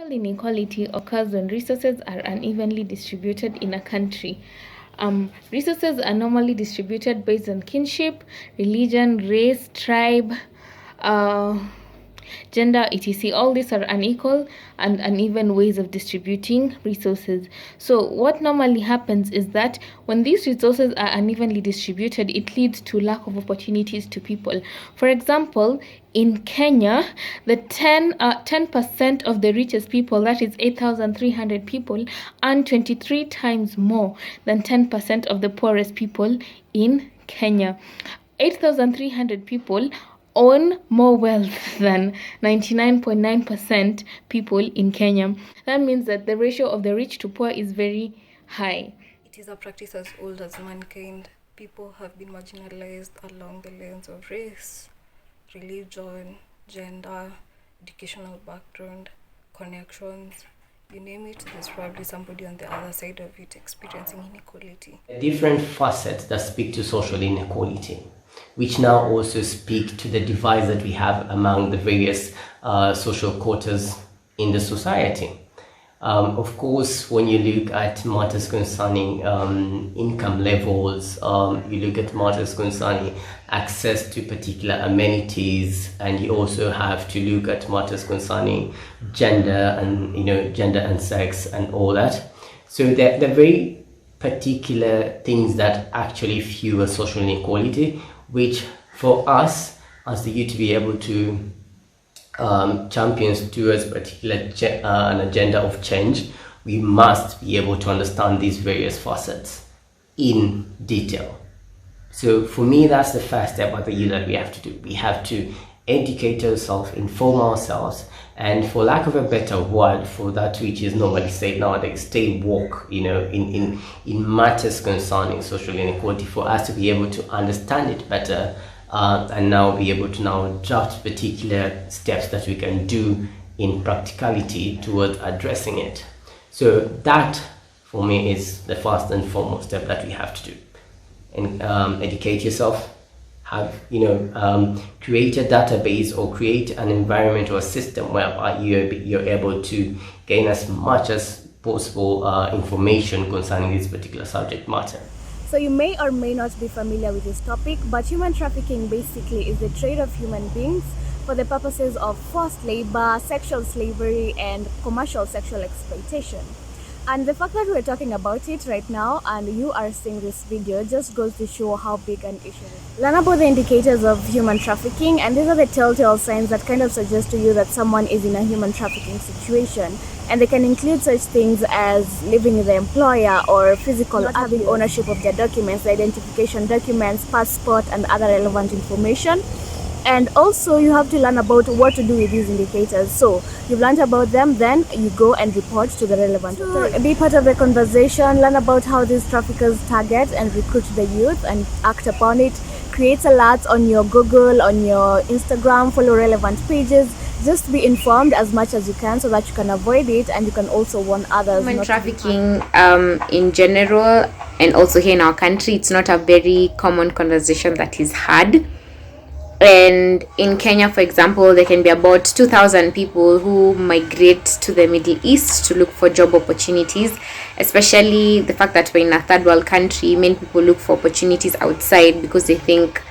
Social inequality occurs when resources are unevenly distributed in a country. Resources are normally distributed based on kinship, religion, race, tribe, uh, gender, etc. All these are unequal and uneven ways of distributing resources. So what normally happens is that when these resources are unevenly distributed, it leads to lack of opportunities to people. For example, in Kenya, the 10% of the richest people, that is 8,300 people, earn 23 times more than 10% of the poorest people in Kenya. 8,300 people own more wealth than 99.9% people in Kenya. That means that the ratio of the rich to poor is very high. It is a practice as old as mankind. People have been marginalized along the lines of race, religion, gender, educational background, connections. You name it, there's probably somebody on the other side of it experiencing inequality. Different facets that speak to social inequality, which now also speak to the divides that we have among the various social quotas in the society. Of course, when you look at matters concerning income levels, you look at matters concerning access to particular amenities, and you also have to look at matters concerning gender and sex and all that. So they're very particular things that actually fuel social inequality, which for us as the youth to be able to champions towards an agenda of change, we must be able to understand these various facets in detail. So for me, that's the first step at the youth that we have to do. We have to educate ourselves, inform ourselves, and for lack of a better word for that which is normally said nowadays, stay woke, in matters concerning social inequality, for us to be able to understand it better, and now be able to now draft particular steps that we can do in practicality towards addressing it. So that for me is the first and foremost step that we have to do. And educate yourself, have create a database or create an environment or a system whereby you're able to gain as much as possible information concerning this particular subject matter. So you may or may not be familiar with this topic, but human trafficking basically is the trade of human beings for the purposes of forced labor, sexual slavery, and commercial sexual exploitation. And the fact that we're talking about it right now and you are seeing this video just goes to show how big an issue it is. Learn about the indicators of human trafficking, and these are the telltale signs that kind of suggest to you that someone is in a human trafficking situation. And they can include such things as living with the employer, or physical, not having ownership of their documents, the identification documents, passport, and other relevant information. And also you have to learn about what to do with these indicators. So you've learned about them, then you go and report to the relevant authority. Be part of the conversation, learn about how these traffickers target and recruit the youth and act upon it. Create alerts on your Google, on your Instagram, follow relevant pages. Just be informed as much as you can so that you can avoid it, and you can also warn others. Human trafficking in general, and also here in our country, it's not a very common conversation that is had. And in Kenya, for example, there can be about 2,000 people who migrate to the Middle East to look for job opportunities, especially the fact that we're in a third world country. Many people look for opportunities outside because they think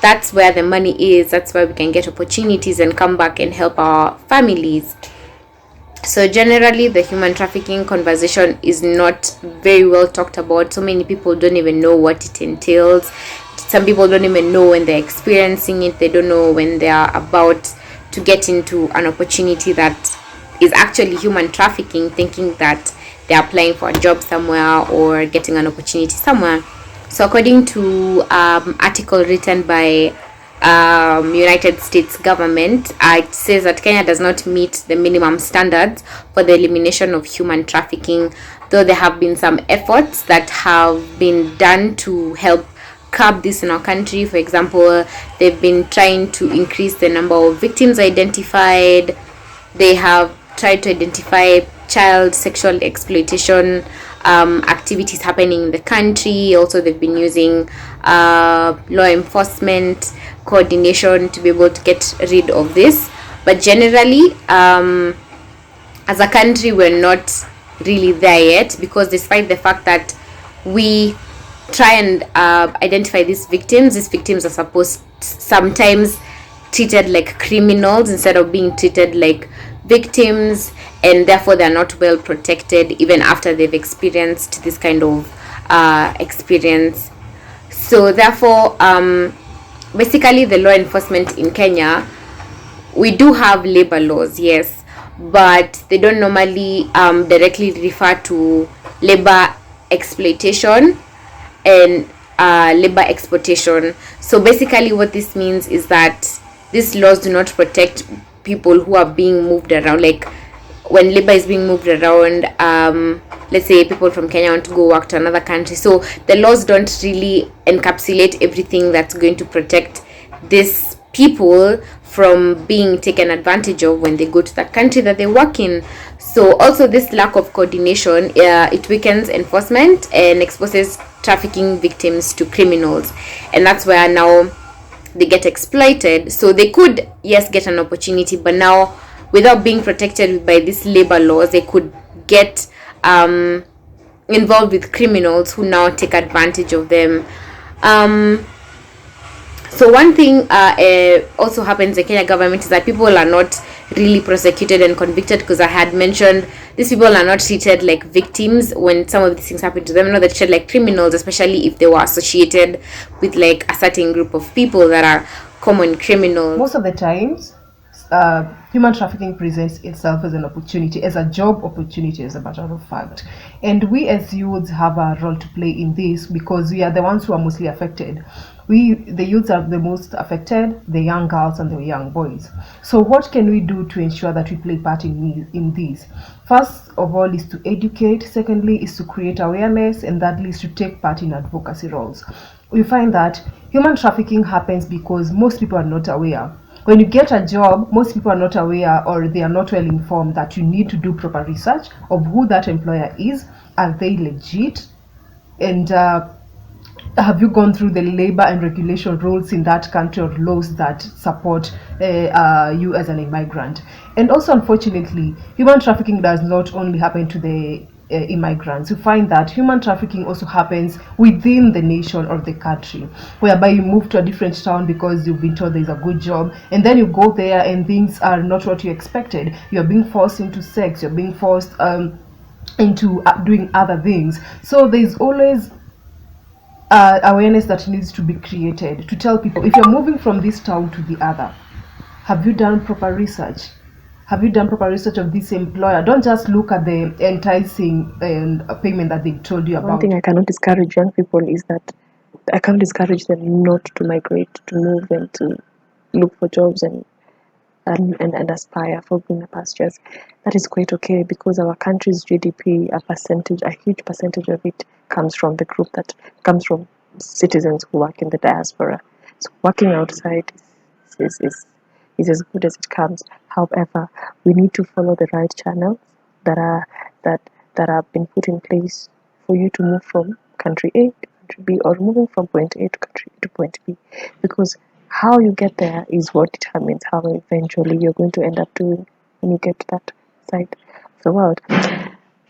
that's where the money is, that's where we can get opportunities and come back and help our families. So generally, the human trafficking conversation is not very well talked about. So many people don't even know what it entails. Some people don't even know when they're experiencing it. They don't know when they are about to get into an opportunity that is actually human trafficking, thinking that they're applying for a job somewhere or getting an opportunity somewhere. So according to article written by United States government, it says that Kenya does not meet the minimum standards for the elimination of human trafficking, though there have been some efforts that have been done to help curb this in our country. For example, they've been trying to increase the number of victims identified. They have tried to identify child sexual exploitation activities happening in the country. Also, they've been using law enforcement coordination to be able to get rid of this. But generally, as a country, we're not really there yet, because despite the fact that we try and identify these victims are supposed sometimes treated like criminals instead of being treated like victims, and therefore they're not well protected even after they've experienced this kind of experience. So therefore, basically the law enforcement in Kenya, we do have labor laws, yes, but they don't normally directly refer to labor exploitation and labor exploitation. So basically, what this means is that these laws do not protect people who are being moved around. Like when labor is being moved around, let's say people from Kenya want to go work to another country. So the laws don't really encapsulate everything that's going to protect these people from being taken advantage of when they go to that country that they work in. So also this lack of coordination, it weakens enforcement and exposes trafficking victims to criminals, and that's where now they get exploited. So they could, yes, get an opportunity, but now without being protected by these labor laws, they could get involved with criminals who now take advantage of them. So one thing also happens in Kenya government is that people are not really prosecuted and convicted, because I had mentioned these people are not treated like victims when some of these things happen to them. No, they're treated like criminals, especially if they were associated with like a certain group of people that are common criminals. Most of the times, human trafficking presents itself as an opportunity, as a job opportunity, as a matter of fact. And we as youths have a role to play in this, because we are the ones who are mostly affected. The youths are the most affected, the young girls and the young boys. So what can we do to ensure that we play part in this? First of all is to educate, secondly is to create awareness, and thirdly is to take part in advocacy roles. We find that human trafficking happens because most people are not aware. When you get a job, most people are not aware, or they are not well informed that you need to do proper research of who that employer is. Are they legit? And have you gone through the labor and regulation rules in that country, or laws that support you as an immigrant? And also, unfortunately, human trafficking does not only happen to the immigrants. You find that human trafficking also happens within the nation or the country, whereby you move to a different town because you've been told there's a good job, and then you go there and things are not what you expected. You're being forced into sex, you're being forced into doing other things. So there's always awareness that needs to be created to tell people, if you're moving from this town to the other, have you done proper research? Have you done proper research of this employer? Don't just look at the enticing payment that they've told you about. One thing I cannot discourage young people is that I can't discourage them not to migrate, to move, and to look for jobs and aspire for greener pastures. That is quite okay, because our country's GDP, a huge percentage of it comes from the group that comes from citizens who work in the diaspora. So working outside is as good as it comes. However, we need to follow the right channels that have been put in place for you to move from country A to country B, or moving from point A to point B, because how you get there is what determines how eventually you're going to end up doing when you get to that side of the world.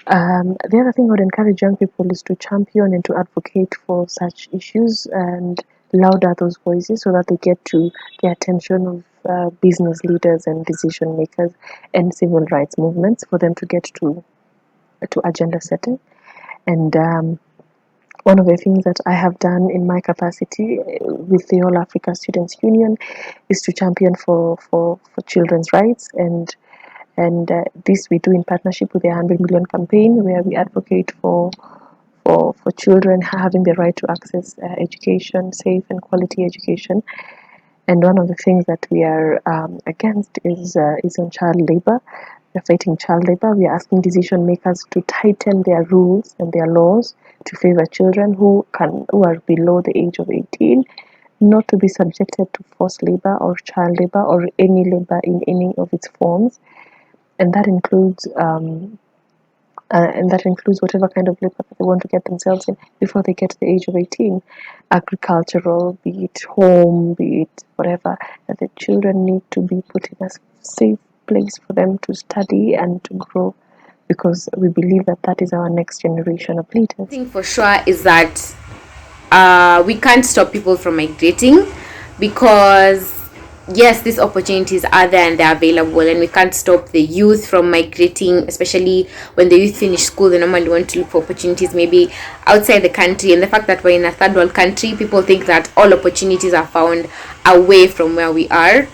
The other thing I would encourage young people is to champion and to advocate for such issues and louder those voices, so that they get to the attention of business leaders and decision makers and civil rights movements, for them to get to agenda setting. And one of the things that I have done in my capacity with the All Africa Students Union is to champion for children's rights, and this we do in partnership with the 100 Million campaign, where we advocate for children having the right to access education, safe and quality education. And one of the things that we are against is on child labor. We're fighting child labor. We are asking decision makers to tighten their rules and their laws to favor children who are below the age of 18, not to be subjected to forced labor or child labor or any labor in any of its forms. And that includes whatever kind of labor that they want to get themselves in before they get to the age of 18, agricultural, be it home, be it whatever, that the children need to be put in a safe place for them to study and to grow, because we believe that that is our next generation of leaders. One thing for sure is that we can't stop people from migrating, because yes, these opportunities are there and they're available, and we can't stop the youth from migrating, especially when the youth finish school. They normally want to look for opportunities maybe outside the country, and the fact that we're in a third world country, people think that all opportunities are found away from where we are.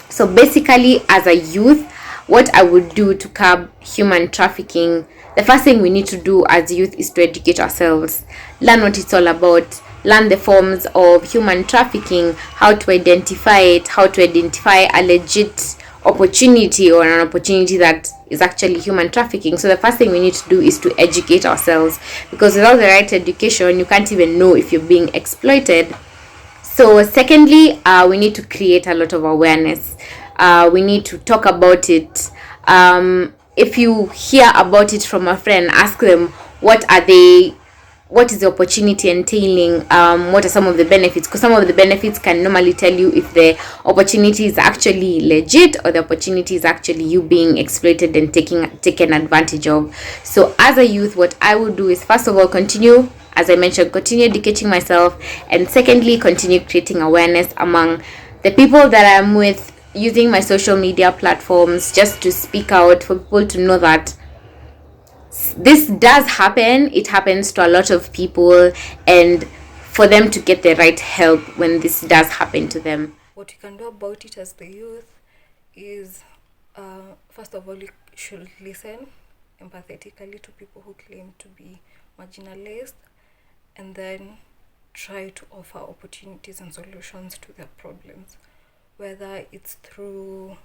So basically, as a youth, what I would do to curb human trafficking, the first thing we need to do as youth is to educate ourselves, learn what it's all about, learn the forms of human trafficking, how to identify it, how to identify a legit opportunity or an opportunity that is actually human trafficking. So the first thing we need to do is to educate ourselves, because without the right education, you can't even know if you're being exploited. So secondly, we need to create a lot of awareness. We need to talk about it. If you hear about it from a friend, ask them what is the opportunity entailing, what are some of the benefits, because some of the benefits can normally tell you if the opportunity is actually legit or the opportunity is actually you being exploited and taken advantage of. So as a youth, what I would do is, first of all, continue, as I mentioned, continue educating myself, and secondly, continue creating awareness among the people that I'm with, using my social media platforms just to speak out for people to know that this does happen. It happens to a lot of people, and for them to get the right help when this does happen to them. What you can do about it as the youth is, first of all, you should listen empathetically to people who claim to be marginalized, and then try to offer opportunities and solutions to their problems, whether it's through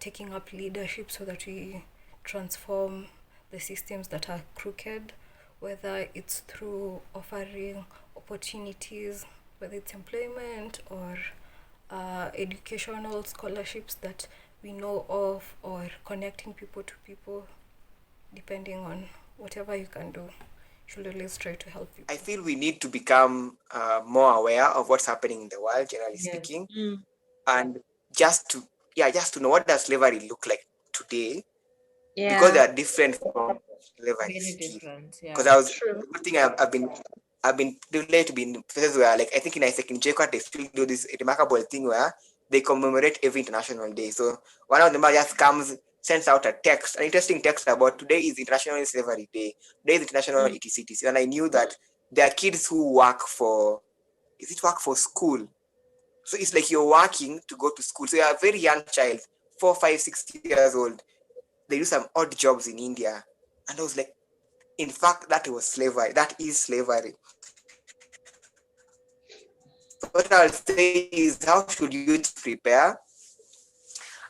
taking up leadership so that we transform the systems that are crooked, whether it's through offering opportunities, whether it's employment or educational scholarships that we know of, or connecting people to people, depending on whatever you can do. You should always try to help people. I feel we need to become more aware of what's happening in the world, generally speaking, and just to know, what does slavery look like today, because they are different from slavery. Very different. Yeah. Because the good thing I've been privileged to be in places where, like, I think in Isaac in Jacob, they still do this remarkable thing where they commemorate every international day. So one of them just comes, sends out a text, an interesting text about today is International Slavery Day, today is International etc. And I knew that there are kids who work for school. So it's like you're working to go to school. So you're a very young child, 4, 5, 6 years old. They do some odd jobs in India. And I was like, in fact, that was slavery. That is slavery. So what I'll say is, how should youth prepare?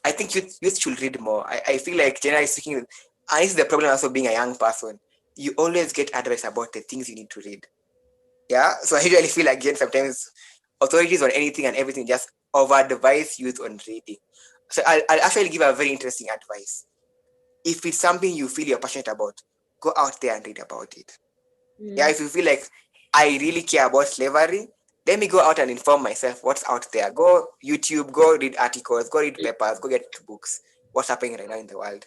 I think youth should read more. I feel like, generally speaking, and this is the problem also being a young person, you always get advice about the things you need to read. Yeah, so I usually feel like, again, sometimes authorities on anything and everything just over-advise youth on reading. So I'll actually give a very interesting advice. If it's something you feel you're passionate about, go out there and read about it. Yeah, if you feel like, I really care about slavery, let me go out and inform myself what's out there. Go YouTube, go read articles, go read papers, go get books, what's happening right now in the world.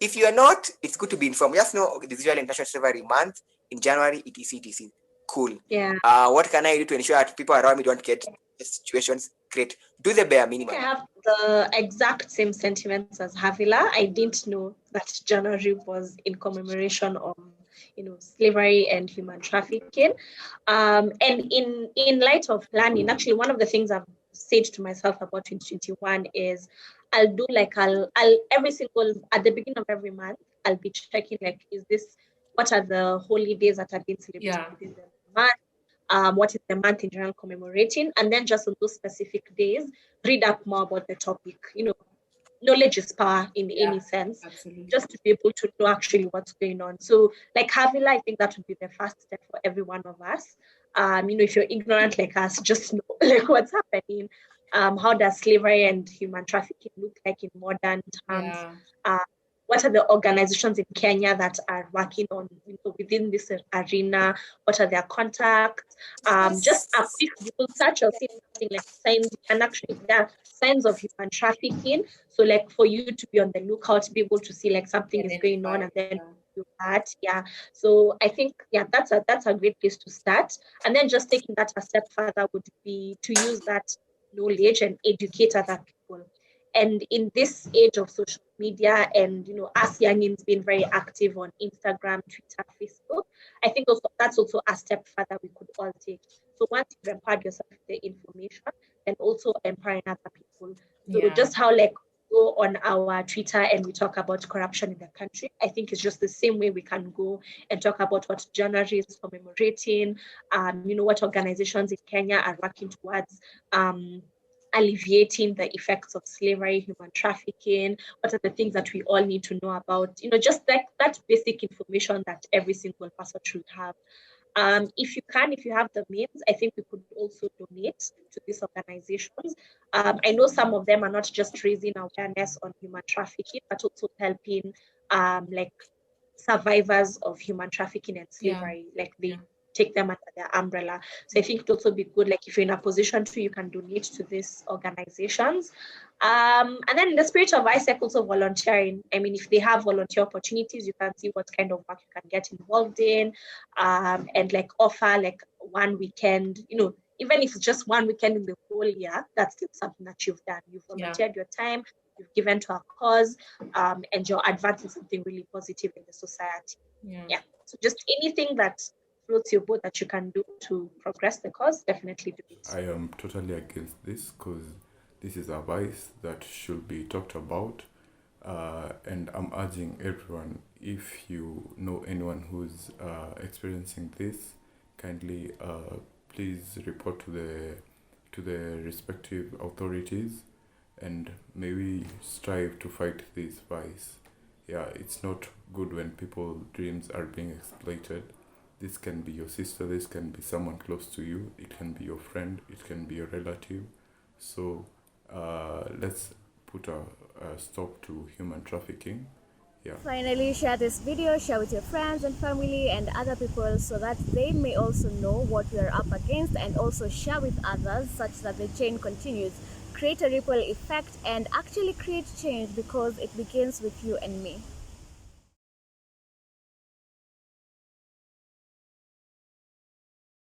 If you are not, it's good to be informed. Just know, okay, this is usually International Slavery Month in January, etc. Cool. Yeah. What can I do to ensure that people around me don't get situations? Great. Do the bare minimum. I have the exact same sentiments as Havila. I didn't know that January was in commemoration of, slavery and human trafficking. And in light of planning, actually, one of the things I've said to myself about 2021 is I'll do like I'll every single at the beginning of every month I'll be checking like, what are the holy days that have been celebrated within the month. What is the month in general commemorating, and then just on those specific days, read up more about the topic. Knowledge is power in any sense, absolutely. just to be able to know actually what's going on. So, like Havila, I think that would be the first step for every one of us. If you're ignorant like us, just know like what's happening. How does slavery and human trafficking look like in modern terms? what are the organizations in Kenya that are working on, within this arena? What are their contacts? Just a quick Google search, or see something like signs. And actually, there are signs of human trafficking. So, like, for you to be on the lookout, to be able to see like something is going on, and then do that. Yeah. So I think, yeah, that's a great place to start. And then just taking that a step further would be to use that knowledge and educate other people. And in this age of social media, and us youngins being very active on Instagram, Twitter, Facebook, I think also that's also a step further we could all take. So once you've empowered yourself with the information, then also empowering other people. So just how like go on our Twitter and we talk about corruption in the country, I think it's just the same way we can go and talk about what January is commemorating, what organizations in Kenya are working towards alleviating the effects of slavery, human trafficking, what are the things that we all need to know about, just like that basic information that every single person should have. If you have the means, I think we could also donate to these organizations. I know some of them are not just raising awareness on human trafficking, but also helping like survivors of human trafficking and slavery. Like they take them under their umbrella. So I think it would also be good, like if you're in a position to, you can donate to these organizations. And then in the spirit of ISEC, also volunteering. I mean, if they have volunteer opportunities, you can see what kind of work you can get involved in, and like offer like one weekend, even if it's just one weekend in the whole year, that's still something that you've done. You've volunteered your time, you've given to a cause, and you're advancing something really positive in the society. Yeah. So just anything that floats your boat that you can do to progress the cause, definitely do it. I am totally against this because this is a vice that should be talked about. And I'm urging everyone, if you know anyone who's experiencing this, kindly please report to the respective authorities, and maybe strive to fight this vice. Yeah, it's not good when people's dreams are being exploited. This can be your sister, this can be someone close to you, it can be your friend, it can be your relative. So let's put a stop to human trafficking. Yeah. Finally, share this video, share with your friends and family and other people so that they may also know what we are up against, and also share with others such that the chain continues. Create a ripple effect and actually create change, because it begins with you and me.